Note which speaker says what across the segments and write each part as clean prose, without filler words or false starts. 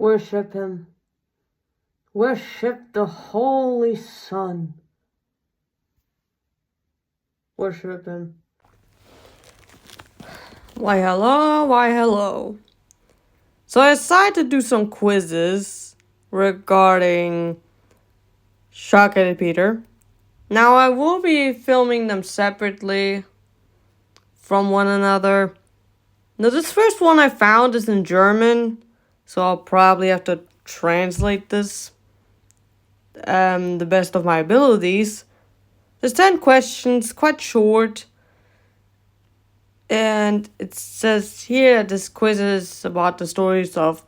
Speaker 1: Worship him. Worship the Holy Son. Worship him.
Speaker 2: Why hello. So I decided to do some quizzes regarding Struwwelpeter Peter. Now I will be filming them separately from one another. Now this first one I found is in German, so I'll probably have to translate this the best of my abilities. There's 10 questions, quite short. And it says here this quiz is about the stories of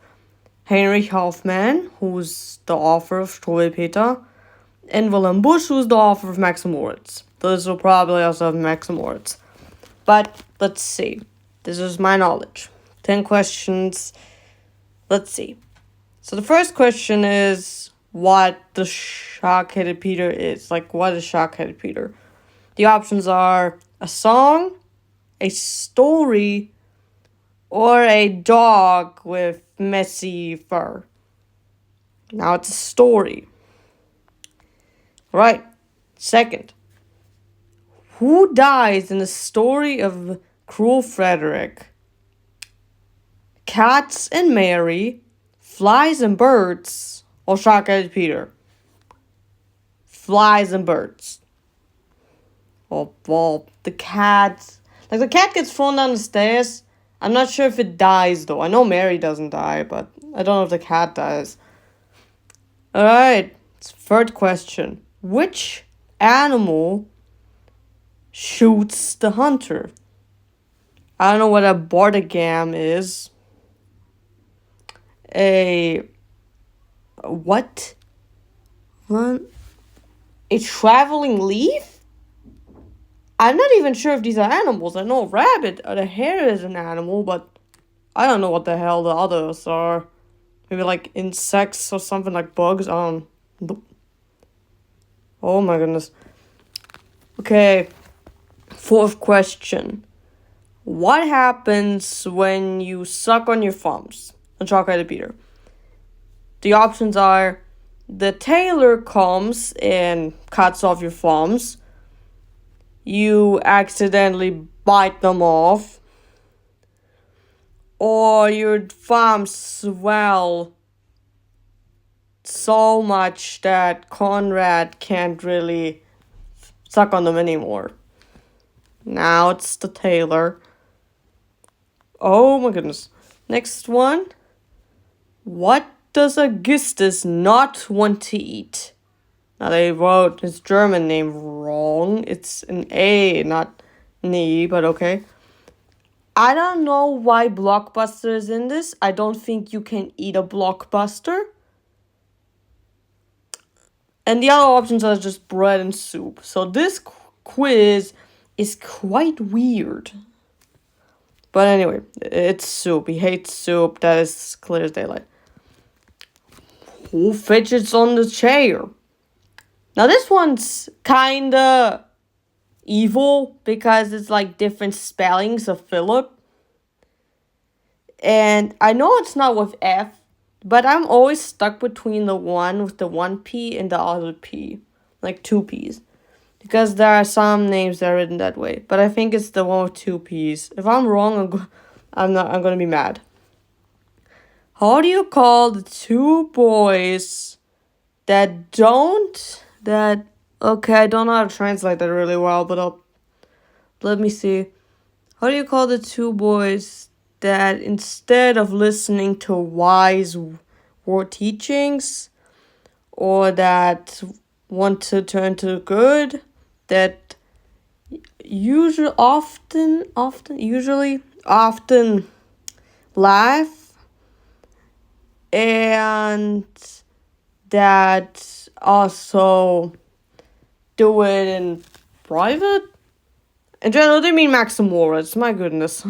Speaker 2: Heinrich Hoffmann, who's the author of Struwwelpeter, and Wilhelm Busch, who's the author of Max and Moritz. Those will probably also have Max and Moritz. But let's see. This is my knowledge. 10 questions. Let's see. So the first question is what the Shock-Headed Peter is. Like, what is Shock-Headed Peter? The options are a song, a story, or a dog with messy fur. Now it's a story. Right. Second. Who dies in the story of Cruel Frederick? Cats and Mary, flies and birds, or Shock-Headed Peter? Flies and birds. Well, the cat. Like, the cat gets thrown down the stairs. I'm not sure if it dies, though. I know Mary doesn't die, but I don't know if the cat dies. Alright, third question. Which animal shoots the hunter? I don't know what a bartagam is. What? A traveling leaf? I'm not even sure if these are animals. I know a rabbit or the hare is an animal, but I don't know what the hell the others are. Maybe like insects or something, like bugs. Oh my goodness. Okay. Fourth question. What happens when you suck on your thumbs? On Shock-Headed Peter. The options are the tailor comes and cuts off your thumbs. You accidentally bite them off, or your thumbs swell so much that Conrad can't really suck on them anymore. Now it's the tailor. Oh my goodness. Next one. What does Augustus not want to eat? Now they wrote his German name wrong. It's an A, not an E, but okay. I don't know why Blockbuster is in this. I don't think you can eat a Blockbuster. And the other options are just bread and soup. So this quiz is quite weird. But anyway, it's soup. He hates soup. That is clear as daylight. Who fidgets on the chair? Now this one's kinda evil because it's like different spellings of Philip. And I know it's not with F, but I'm always stuck between the one with the one P and the other P. Like two P's. Because there are some names that are written that way. But I think it's the one with two P's. If I'm wrong, I'm gonna be mad. How do you call the two boys okay, I don't know how to translate that really well, but let me see. How do you call the two boys that instead of listening to wise word teachings, or that want to turn to good, that usually often laugh, and that also do it in private? In general, they mean Max and Moritz. My goodness.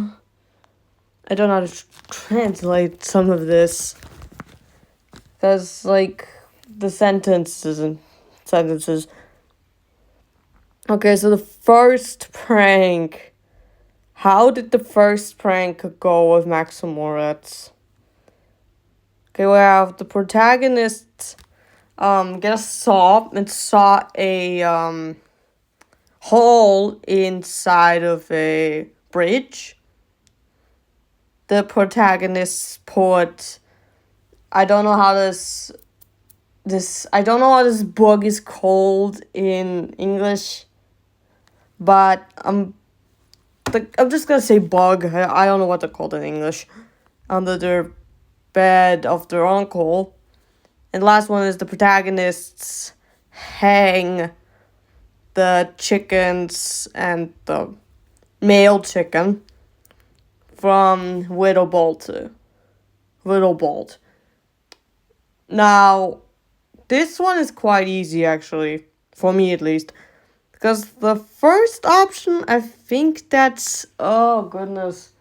Speaker 2: I don't know how to translate some of this. Because, like, the sentences. Okay, so the first prank. How did the first prank go with Max and Moritz? Okay, we have the protagonist get a saw and saw a hole inside of a bridge. The protagonist put, I don't know how this bug is called in English, but I'm just gonna say bug. I don't know what they're called in English. Under their bed of their uncle. And the last one is the protagonists hang the chickens and the male chicken from Widow Bolt. Now, this one is quite easy actually, for me at least. Because the first option, I think that's, oh goodness.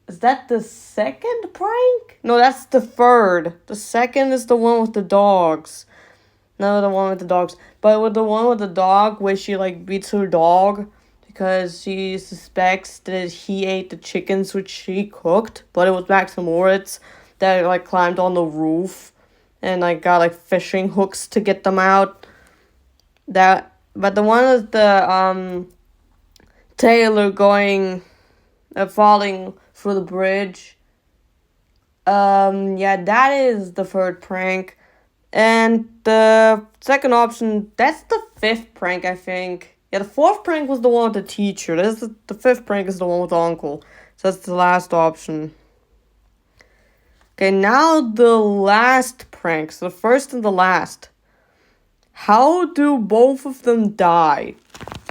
Speaker 2: Is that the second prank? No, that's the third. The second is the one with the dogs. No, the one with the dogs. But with the one with the dog, where she, like, beats her dog because she suspects that he ate the chickens which she cooked. But it was Max and Moritz that, like, climbed on the roof and, like, got, like, fishing hooks to get them out. But the one with the, Taylor falling through the bridge. Yeah, that is the third prank. And the second option, that's the fifth prank, I think. Yeah, the fourth prank was the one with the teacher. The fifth prank is the one with the uncle. So that's the last option. Okay, now the last prank. So the first and the last. How do both of them die?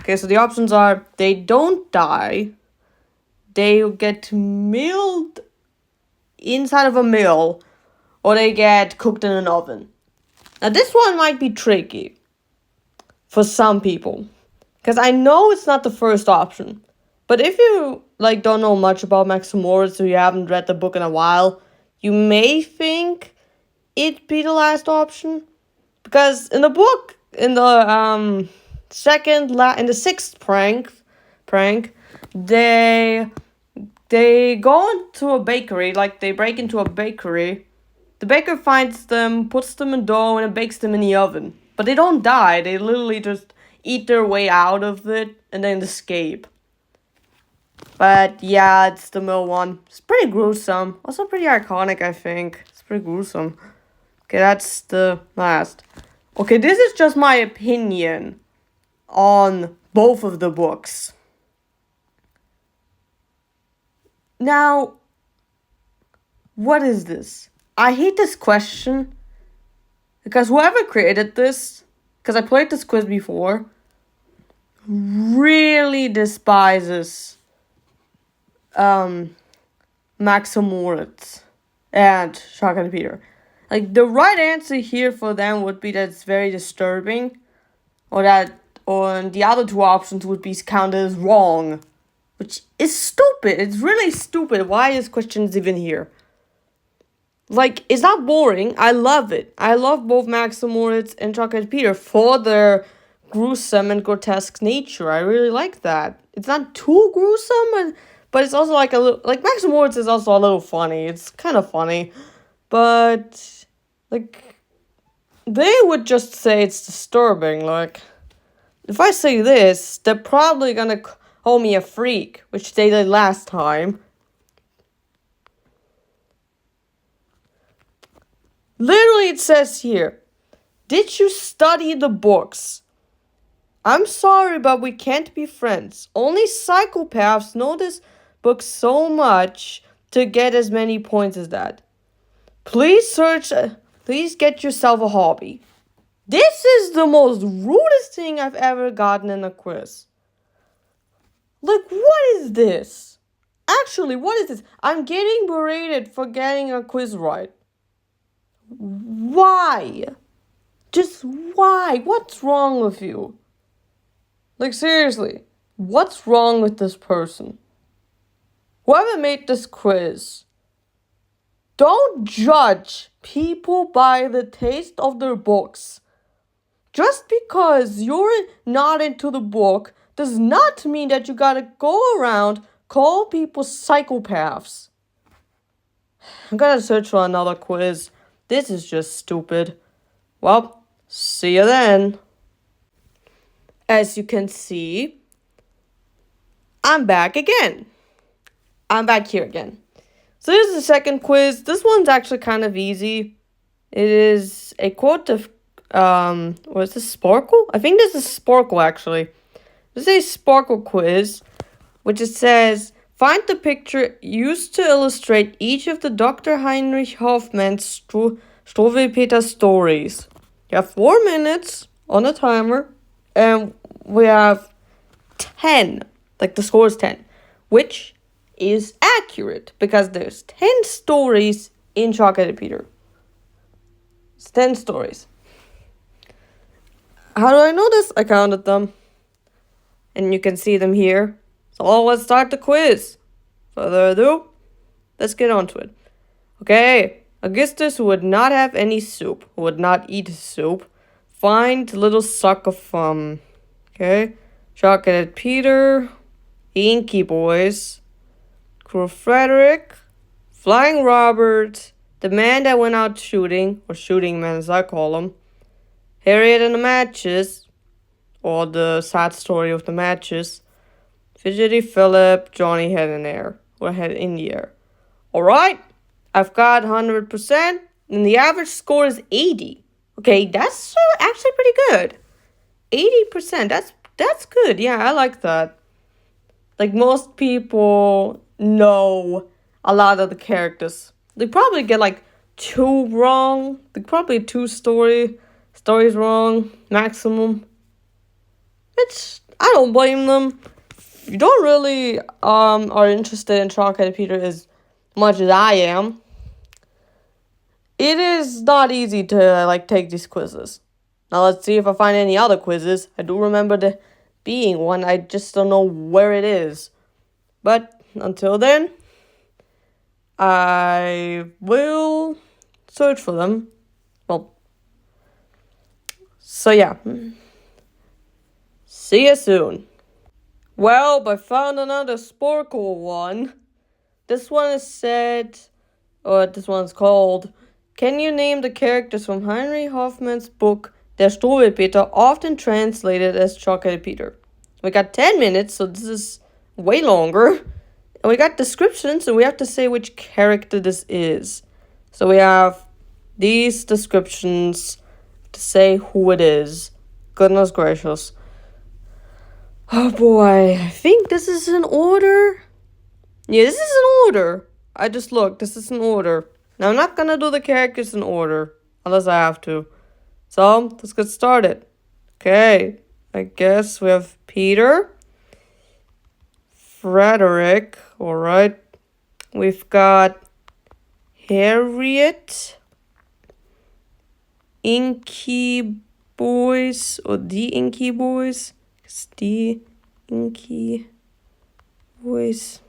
Speaker 2: Okay, so the options are they don't die. They get milled inside of a mill, or they get cooked in an oven. Now, this one might be tricky for some people, because I know it's not the first option. But if you, like, don't know much about Max and Moritz, or you haven't read the book in a while, you may think it'd be the last option. Because in the book, in the sixth prank, they go into a bakery, like they break into a bakery. The baker finds them, puts them in dough, and bakes them in the oven. But they don't die. They literally just eat their way out of it and then escape. But yeah, it's the mill one. It's pretty gruesome. Also pretty iconic, I think. It's pretty gruesome. Okay, that's the last. Okay, this is just my opinion on both of the books. Now, what is this? I hate this question because whoever created this, because I played this quiz before, really despises Max and Moritz and Shock and Peter. Like, the right answer here for them would be that it's very disturbing, or the other two options would be counted as wrong, which is stupid. It's really stupid. Why is questions even here? Like, it's not boring. I love it. I love both Max and Moritz and Shock and Peter for their gruesome and grotesque nature. I really like that. It's not too gruesome, but it's also like a little, like Max and Moritz is also a little funny. It's kind of funny, but like they would just say it's disturbing. Like, if I say this, they're probably gonna call me a freak, which they did last time. Literally, it says here, did you study the books? I'm sorry, but we can't be friends. Only psychopaths know this book so much to get as many points as that. Please get yourself a hobby. This is the most rudest thing I've ever gotten in a quiz. Like, what is this? Actually, what is this? I'm getting berated for getting a quiz right. Why? Just why? What's wrong with you? Like, seriously, what's wrong with this person? Whoever made this quiz, don't judge people by the taste of their books. Just because you're not into the book does not mean that you gotta go around call people psychopaths. I'm gonna search for another quiz This is just stupid. Well, see you then. As you can see, I'm back again. I'm back here again. So here's the second quiz. This one's actually kind of easy. It is a quote of, what is this, Sparkle? I think this is Sparkle, actually. This is a Sparkle quiz, which it says, find the picture used to illustrate each of the Dr. Heinrich Hoffmann's Struwwelpeter stories. You have 4 minutes on a timer, and we have 10, like the score is 10, which is accurate because there's 10 stories in Struwwelpeter Peter. It's 10 stories. How do I know this? I counted them. And you can see them here. So let's start the quiz. Further ado, let's get on to it. Okay, Augustus would not have any soup, would not eat soup. Find little sucker from. Okay, Chocolate Peter, Inky Boys, Crew Frederick, Flying Robert, the man that went out shooting, or shooting man as I call him, Harriet and the Matches, or the sad story of the matches, Fidgety Philip, Johnny Head in Air, or Head in the Air. Alright, I've got 100%, and the average score is 80. Okay, that's actually pretty good. 80%, that's good. Yeah, I like that. Like, most people know a lot of the characters. They probably get like 2 wrong. They probably 2 stories wrong, maximum. Which, I don't blame them. If you don't really are interested in Struwwelpeter Peter as much as I am, it is not easy to like take these quizzes. Now let's see if I find any other quizzes. I do remember there being one. I just don't know where it is. But until then, I will search for them. Well, so yeah. See you soon. Well, I found another Sparkle one. This one is said, or this one's called, can you name the characters from Heinrich Hoffmann's book, Der Struwwelpeter, often translated as Struwwelpeter Peter? We got 10 minutes, so this is way longer. And we got descriptions, and we have to say which character this is. So we have these descriptions to say who it is. Goodness gracious. Oh boy, I think this is in order. Yeah, this is in order. I just looked, this is in order. Now I'm not gonna do the characters in order, unless I have to. So, let's get started. Okay, I guess we have Peter, Frederick, alright. We've got Harriet, Inky Boys, or the Inky Boys. It's the Inky Boys.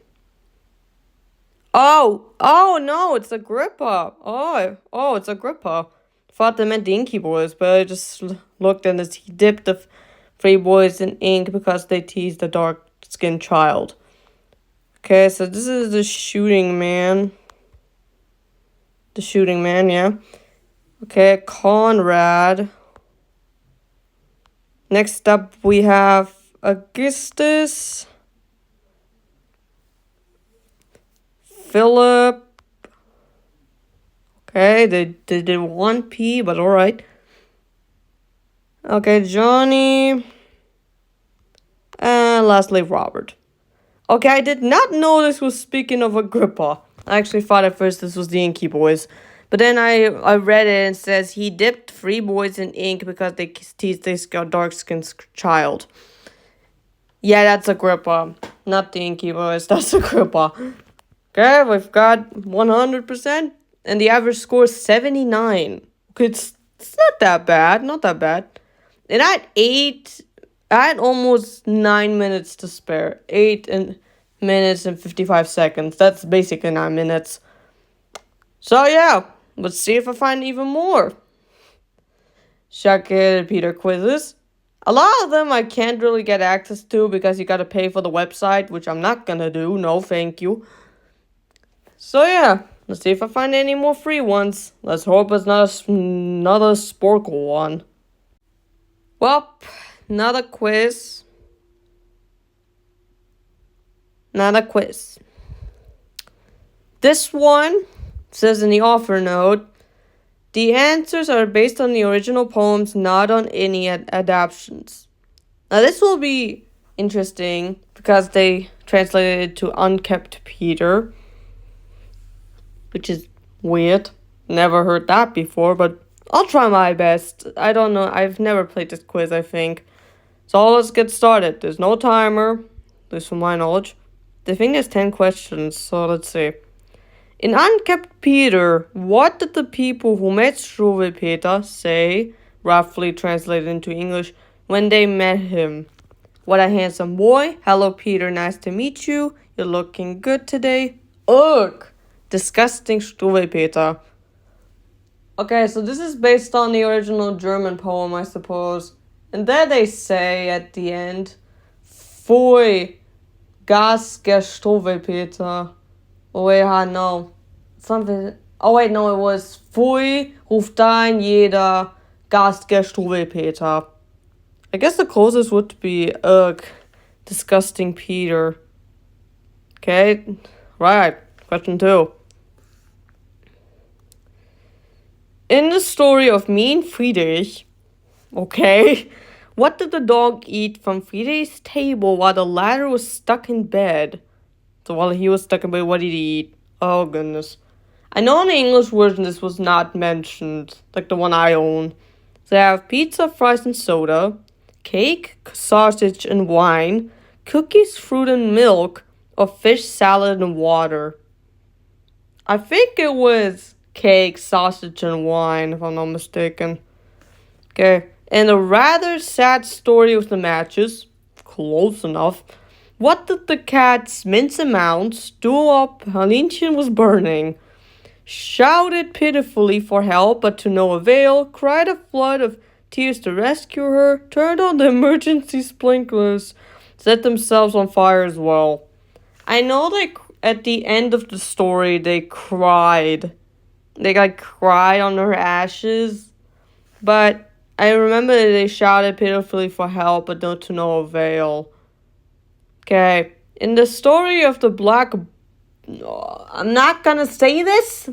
Speaker 2: Oh no, it's Agrippa. Oh, it's Agrippa. Thought they meant the Inky Boys, but I just looked and he dipped the 3 boys in ink because they teased the dark-skinned child. Okay, so this is the shooting man. The shooting man, yeah. Okay, Conrad. Next up, we have Augustus, Philip. Okay, they did 1 P, but alright. Okay, Johnny. And lastly, Robert. Okay, I did not know this was speaking of Agrippa. I actually thought at first this was the Inky Boys. But then I read it and it says he dipped 3 boys in ink because they teased this dark-skinned child. Yeah, that's Agrippa. Not the Inky Boys, that's Agrippa. Okay, we've got 100%. And the average score is 79. Okay, it's not that bad, not that bad. And I had almost 9 minutes to spare. 8 minutes and 55 seconds. That's basically 9 minutes. So yeah, let's see if I find even more Struwwelpeter Peter quizzes. A lot of them I can't really get access to because you gotta pay for the website, which I'm not gonna do. No, thank you. So yeah, Let's see if I find any more free ones. Let's hope it's not another Sporkle one. Well, another quiz. Another quiz. This one says in the offer note, the answers are based on the original poems, not on any adaptations. Now this will be interesting because they translated it to Unkept Peter, which is weird. Never heard that before, but I'll try my best. I don't know. I've never played this quiz, I think. So let's get started. There's no timer, at least from my knowledge. I think there's 10 questions, so let's see. In Unkept Peter, what did the people who met Struwwelpeter say, roughly translated into English, when they met him? What a handsome boy. Hello, Peter. Nice to meet you. You're looking good today. Ugh. Disgusting Struwwelpeter. Okay, so this is based on the original German poem, I suppose. And there they say at the end, Pfui, garsger Struwwelpeter. Oh wait, no. Something. Oh wait, no, it was Pfui, ruft ein jeder, garsger Struwwelpeter. I guess the closest would be, ugh, disgusting Peter. Okay, right, question 2. In the story of Mean Friedrich, okay, what did the dog eat from Friedrich's table while the latter was stuck in bed? So while he was stuck in bed, what did he eat? Oh goodness. I know in the English version this was not mentioned, like the one I own. So I have pizza, fries, and soda, cake, sausage, and wine, cookies, fruit, and milk, or fish, salad, and water. I think it was cake, sausage, and wine, if I'm not mistaken. Okay, and a rather sad story of the matches. Close enough. What did the cat's mince amounts do up Halinchen was burning? Shouted pitifully for help, but to no avail, cried a flood of tears to rescue her, turned on the emergency sprinklers, set themselves on fire as well. I know they at the end of the story they cried. They cried on her ashes, but I remember they shouted pitifully for help, but to no avail. Okay, in the story of the black... I'm not gonna say this.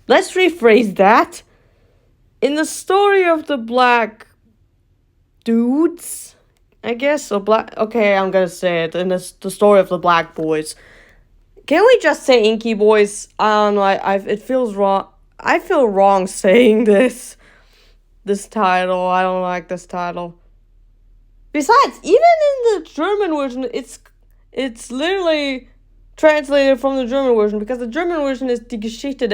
Speaker 2: Let's rephrase that. In the story of the black dudes, I guess, or black... Okay, I'm gonna say it. In the story of the black boys. Can we just say Inky Boys? I don't know, it feels wrong. I feel wrong saying this title. I don't like this title. Besides, even in the German version, it's literally translated from the German version, because the German version is Die Geschichte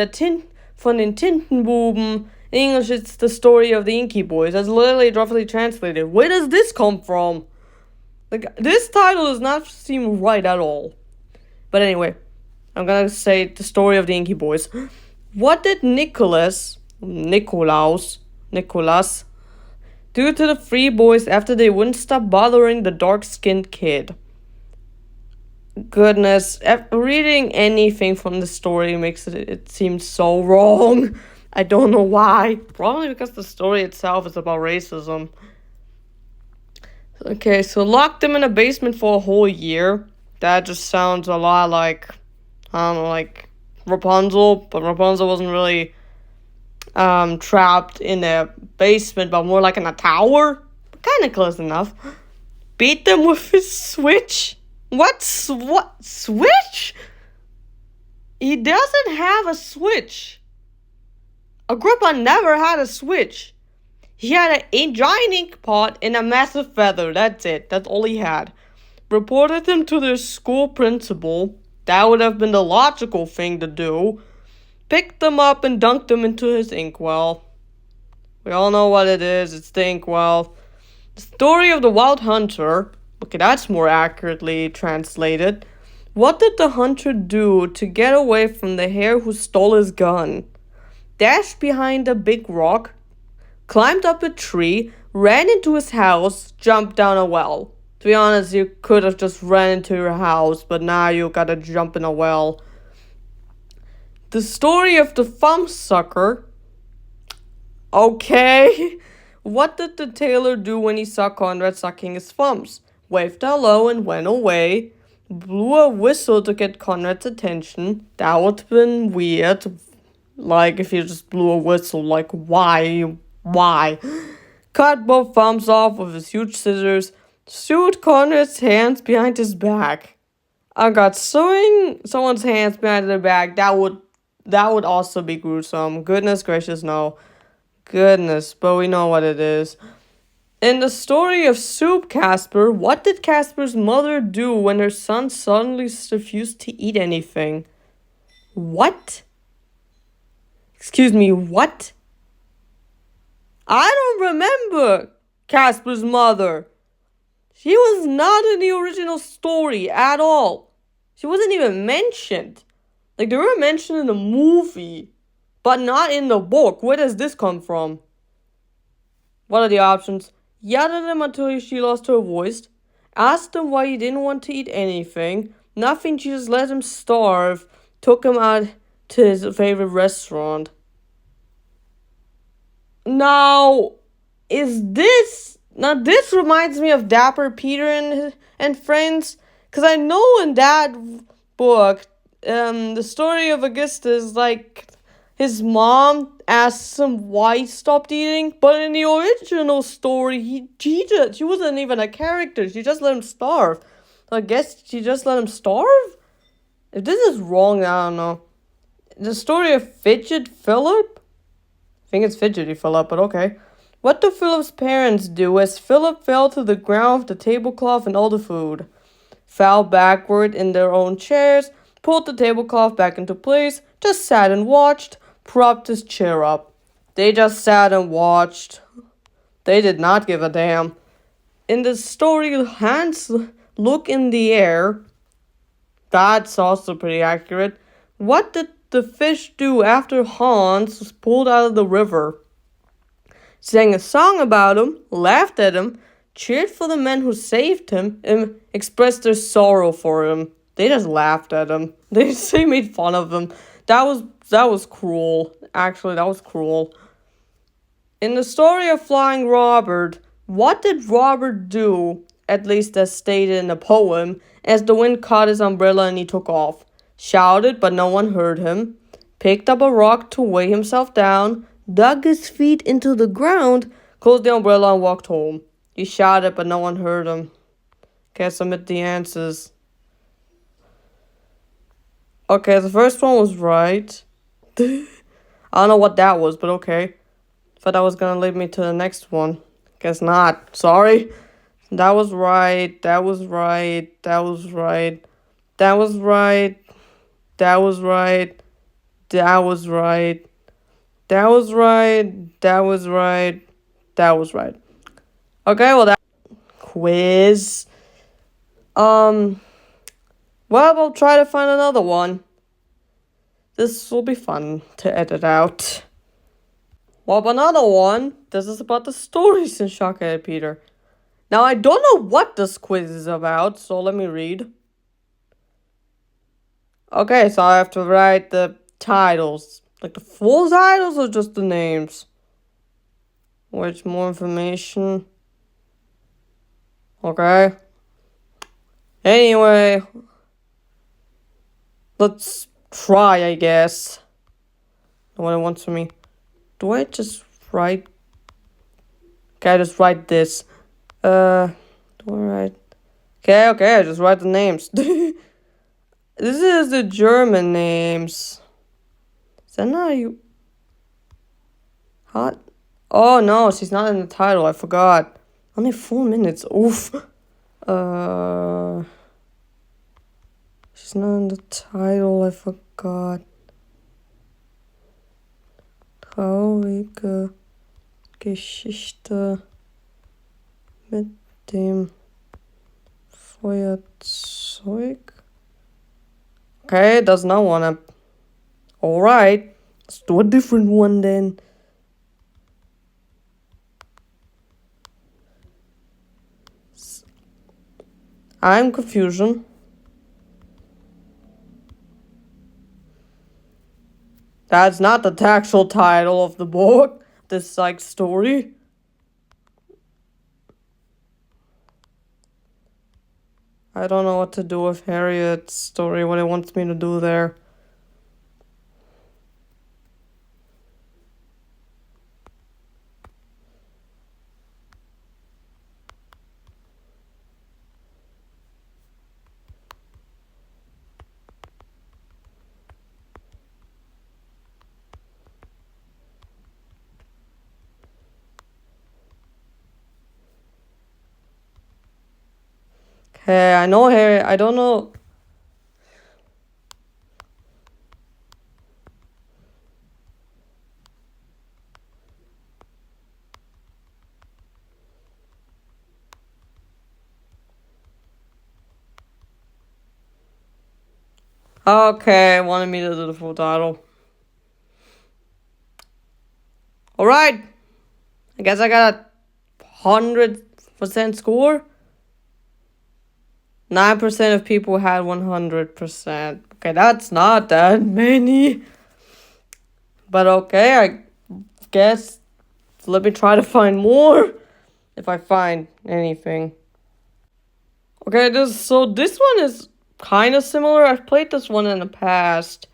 Speaker 2: von den Tintenbuben. In English, it's the story of the Inky Boys. That's literally roughly translated. Where does this come from? Like, this title does not seem right at all. But anyway, I'm gonna say the story of the Inky Boys. What did Nicholas do to the three boys after they wouldn't stop bothering the dark-skinned kid? Goodness, reading anything from the story makes it seem so wrong. I don't know why. Probably because the story itself is about racism. Okay, so locked them in a basement for a whole year. That just sounds a lot like, I don't know, like Rapunzel. But Rapunzel wasn't really trapped in a basement, but more like in a tower. Kind of close enough. Beat them with his switch? What switch? He doesn't have a switch. Agrippa never had a switch. He had a giant ink pot and a massive feather. That's it. That's all he had. Reported them to their school principal. That would have been the logical thing to do. Picked them up and dunked them into his inkwell. We all know what it is. It's the inkwell. The story of the wild hunter. Okay, that's more accurately translated. What did the hunter do to get away from the hare who stole his gun? Dashed behind a big rock, climbed up a tree, ran into his house, jumped down a well. To be honest, you could have just ran into your house, but now you gotta jump in a well. The story of the thumb sucker. Okay. What did the tailor do when he saw Conrad sucking his thumbs? Waved hello and went away. Blew a whistle to get Conrad's attention. That would have been weird. Like, if you just blew a whistle, like, why? Why? Cut both thumbs off with his huge scissors. Sewed Conrad's hands behind his back. Oh god, sewing someone's hands behind their back, that would also be gruesome. Goodness gracious, no. Goodness, but we know what it is. In the story of Soup Casper, what did Casper's mother do when her son suddenly refused to eat anything? What? Excuse me, what? I don't remember Casper's mother. She was not in the original story at all. She wasn't even mentioned. Like, they were mentioned in the movie, but not in the book. Where does this come from? What are the options? Yelled at him until she lost her voice. Asked him why he didn't want to eat anything. Nothing, she just let him starve. Took him out to his favorite restaurant. Now, this reminds me of Dapper Peter and Friends. Because I know in that book, the story of Augustus, like, his mom asks him why he stopped eating. But in the original story, she wasn't even a character. She just let him starve. So I guess she just let him starve? If this is wrong, I don't know. The story of Fidget Philip? I think it's Fidgety Philip, but okay. What do Philip's parents do as Philip fell to the ground with the tablecloth and all the food? Fell backward in their own chairs, pulled the tablecloth back into place, just sat and watched, propped his chair up. They just sat and watched. They did not give a damn. In the story, Hans look in the air. That's also pretty accurate. What did the fish do after Hans was pulled out of the river? Sang a song about him, laughed at him, cheered for the men who saved him, and expressed their sorrow for him. They just laughed at him. They made fun of him. That was cruel. Actually, that was cruel. In the story of Flying Robert, what did Robert do, at least as stated in the poem, as the wind caught his umbrella and he took off? Shouted, but no one heard him. Picked up a rock to weigh himself down, dug his feet into the ground, closed the umbrella and walked home. He shouted, but no one heard him. Okay, submit the answers. Okay, the first one was right. I don't know what that was, but okay. Thought that was gonna lead me to the next one. Guess not. Sorry. That was right. That was right. That was right. That was right. That was right. That was right. That was right. That was right. That was right. Okay, well, that quiz. Well, we'll try to find another one. This will be fun to edit out. Well, another one. This is about the stories in Struwwelpeter Peter. Now, I don't know what this quiz is about, so let me read. Okay, so I have to write the titles. Like the full titles or just the names? Which more information? Okay. Anyway. Let's try, I guess. What it wants from me. Do I just write? Okay, I just write this. Do I write? Okay, I just write the names. This is the German names. Is that not you? Hot? Oh no, she's not in the title. I forgot. Only 4 minutes. Oof. She's not in the title. I forgot. Traurige Geschichte mit dem Feuerzeug. Okay, does not wanna. Alright, let's do a different one then. I'm confusion. That's not the actual title of the book, this, like, story. I don't know what to do with Harriet's story, what it wants me to do there. Okay, I know Harriet, I don't know. Okay, wanted me to do the full title. Alright, I guess I got a 100% score. 9% of people had 100%. Okay, that's not that many. But okay, I guess let me try to find more if I find anything. Okay, this one is kind of similar. I've played this one in the past.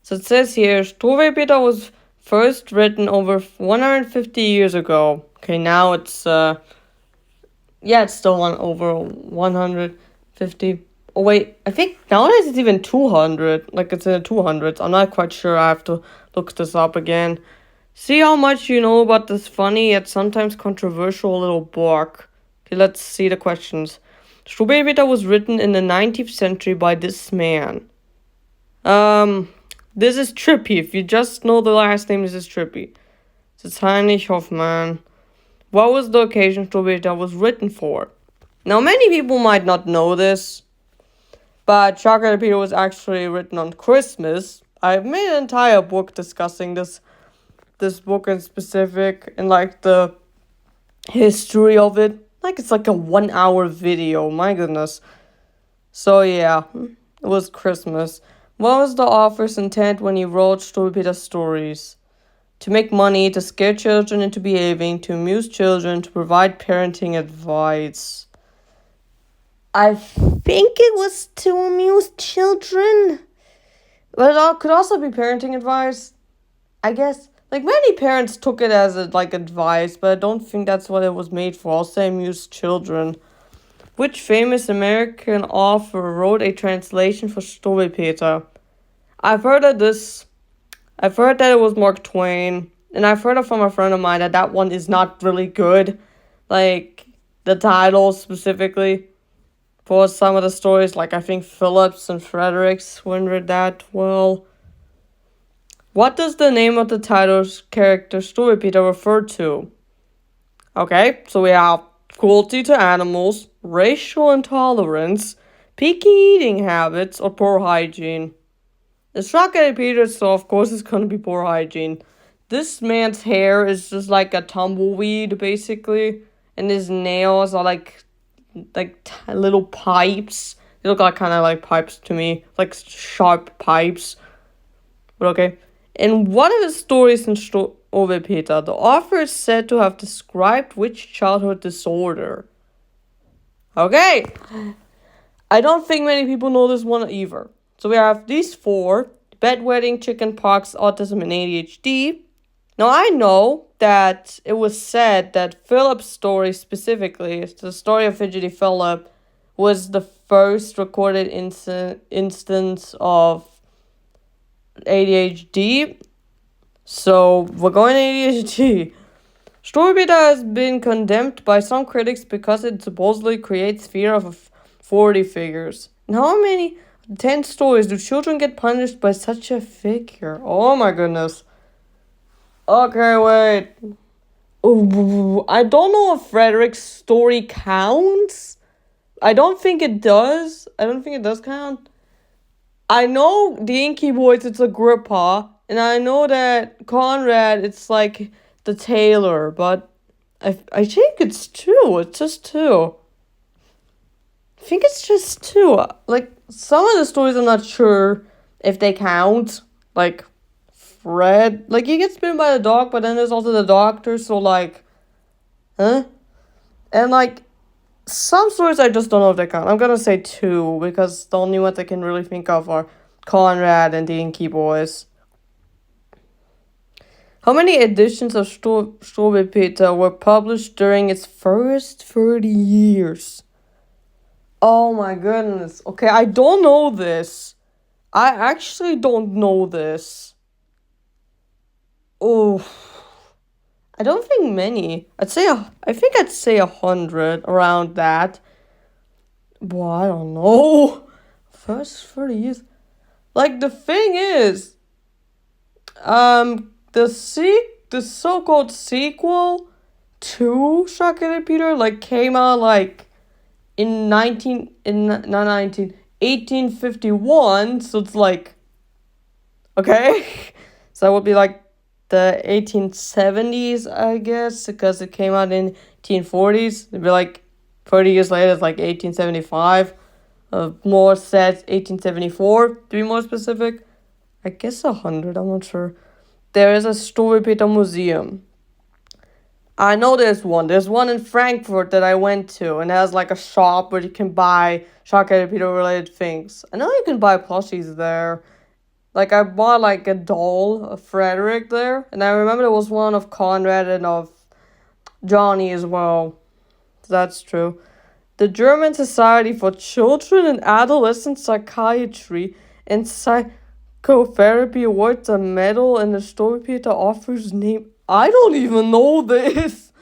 Speaker 2: So it says here, Struwwelpeter was first written over 150 years ago. Okay, now it's it's still over 150. Oh wait, I think nowadays it's even 200. Like it's in the 200s. I'm not quite sure. I have to look this up again. See how much you know about this funny yet sometimes controversial little book. Okay, let's see the questions. Struwwelpeter was written in the 19th century by this man. This is trippy. If you just know the last name, this is trippy. It's Heinrich Hoffmann. What was the occasion Struwwelpeter was written for? Now, many people might not know this, but Struwwelpeter was actually written on Christmas. I've made an entire book discussing this book in specific and like the history of it. Like it's like a 1-hour video. My goodness. So yeah, it was Christmas. What was the author's intent when he wrote Struwwelpeter's stories? To make money, to scare children into behaving, to amuse children, to provide parenting advice. I think it was to amuse children. But it could also be parenting advice. I guess. Like, many parents took it as, advice, but I don't think that's what it was made for. I'll say amuse children. Which famous American author wrote a translation for Struwwelpeter? I've heard that it was Mark Twain, and I've heard it from a friend of mine that one is not really good. Like, the title specifically for some of the stories, like I think Phillips and Fredericks wouldn't read that well. What does the name of the title's character Struwwelpeter refer to? Okay, so we have cruelty to animals, racial intolerance, picky eating habits, or poor hygiene. It's Struwwelpeter, so of course it's gonna be poor hygiene. This man's hair is just like a tumbleweed, basically, and his nails are like little pipes. They look like kind of like pipes to me, like sharp pipes. But okay. In one of his stories in Struwwelpeter, the author is said to have described which childhood disorder? Okay. I don't think many people know this one either. So we have these 4: bedwetting, chickenpox, autism, and ADHD. Now I know that it was said that Philip's story specifically, the story of Fidgety Philip, was the first recorded instance of ADHD. So we're going ADHD. Struwwelpeter has been condemned by some critics because it supposedly creates fear of authority figures. And how many 10 stories do children get punished by such a figure? Oh my goodness. Okay, wait. Ooh, I don't know if Frederick's story counts. I don't think it does. I don't think it does count. I know the Inky Boys, it's a grandpa, and I know that Conrad, it's like the tailor, but I think it's 2. It's just 2. I think it's just 2. Like, some of the stories I'm not sure if they count. Like, read. Like, he gets bitten by the dog, but then there's also the doctor, so, like, huh? And, like, some stories I just don't know if they count. I'm gonna say 2, because the only ones I can really think of are Conrad and the Inky Boys. How many editions of Struwwelpeter were published during its first 30 years? Oh my goodness. Okay, I don't know this. I actually don't know this. Oh, I don't think many. I think I'd say 100, around that. Well, I don't know. First 30 years. Like, the thing is, the so-called sequel to Struwwelpeter, like, came out, like, in 1851, so it's like, okay. So that would be like the 1870s, I guess, because it came out in 1840s. It'd be like 30 years later, it's like 1875. More set 1874, to be more specific. I guess 100, I'm not sure. There is a Struwwelpeter museum. I know there's one. There's one in Frankfurt that I went to, and it has like a shop where you can buy Struwwelpeter related things. I know you can buy plushies there. Like, I bought like a doll of Frederick there, and I remember there was one of Conrad and of Johnny as well. That's true. The German Society for Children and Adolescent Psychiatry and Psychotherapy awards a medal in the Struwwelpeter author's name. I don't even know this.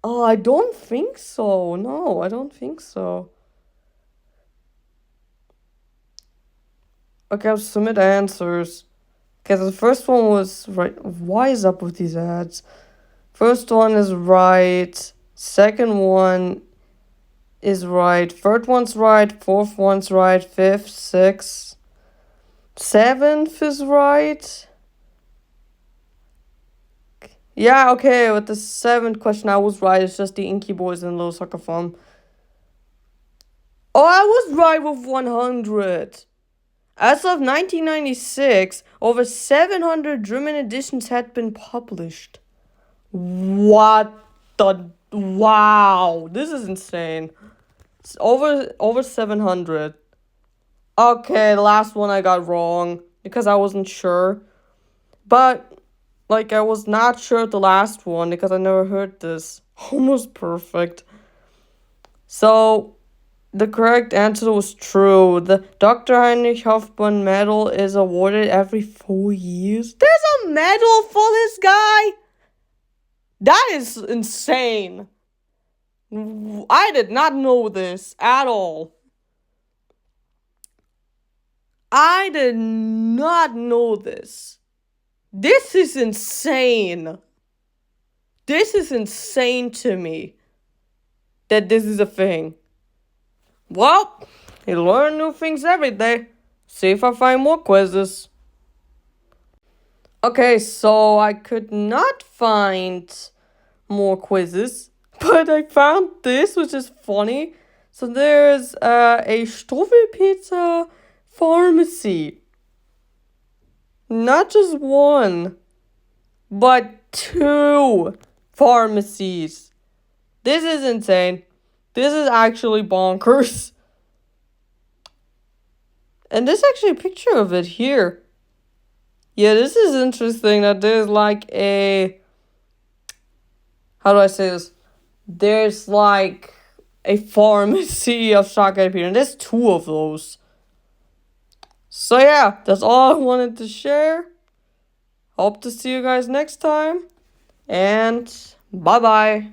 Speaker 2: Oh, I don't think so. No, I don't think so. Okay, I'll submit answers. Okay, the first one was right. Why is up with these ads? First one is right. Second one is right. Third one's right. Fourth one's right. Fifth, sixth, seventh is right. Yeah, okay, with the 7th question I was right. It's just the Inky Boys and Little Soccer Farm. Oh, I was right with 100. As of 1996, over 700 German editions had been published. What the... Wow, this is insane. It's over 700. Okay, the last one I got wrong because I wasn't sure. But, like, I was not sure of the last one because I never heard this. Almost perfect. So, the correct answer was true. The Dr. Heinrich Hoffmann Medal is awarded every 4 years. There's a medal for this guy? That is insane. I did not know this at all. I did not know this. This is insane. This is insane to me that this is a thing. Well, you learn new things every day. See if I find more quizzes. Okay, so I could not find more quizzes, but I found this, which is funny. So there's a Struwwelpeter pharmacy. Not just one, but 2 pharmacies. This is insane. This is actually bonkers. And there's actually a picture of it here. Yeah, this is interesting that there's like a... How do I say this? There's like a pharmacy of Struwwelpeter, and there's 2 of those. So yeah, that's all I wanted to share. Hope to see you guys next time. And bye-bye.